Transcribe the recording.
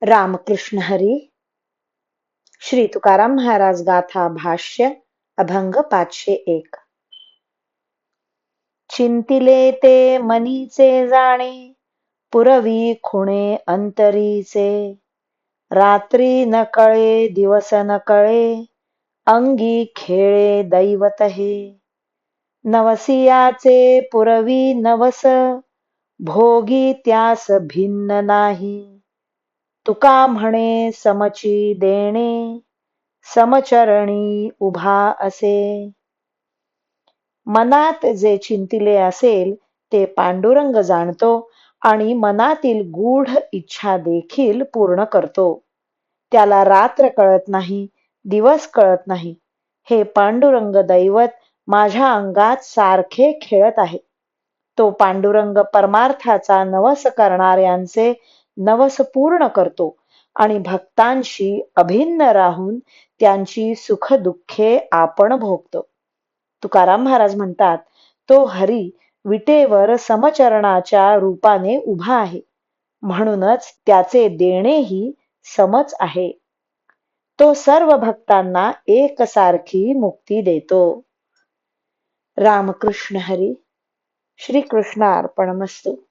रामकृष्ण हरी. श्री तुकाराम महाराज गाथा भाष्य अभंग 501. चिंतिले ते मनीचे जाणे, पुरवी खुणे अंतरीचे. रात्री न कळे दिवस न कळे, अंगी खेळे दैवत हे. नवसियाचे पुरवी नवस, भोगी त्यास भिन्न नाही. तुका म्हणे समची देणे, समचरणी उभा असे. मनात जे चिंतिले असेल ते पांडुरंग जाणतो आणि मनातील गूढ इच्छा देखील पूर्ण करतो. त्याला रात्र कळत नाही, दिवस कळत नाही. हे पांडुरंग दैवत माझ्या अंगात सारखे खेळत आहे. तो पांडुरंग परमार्थाचा नवस करणाऱ्यांचे नवस पूर्ण करतो आणि भक्तांशी अभिन्न राहून त्यांची सुख दुःखे आपण भोगतो. तुकाराम महाराज म्हणतात, तो हरी विटेवर समचरणाच्या रूपाने उभा आहे, म्हणूनच त्याचे देणेही समच आहे. तो सर्व भक्तांना एकसारखी मुक्ती देतो. रामकृष्ण हरी. श्री कृष्ण अर्पणमस्तु.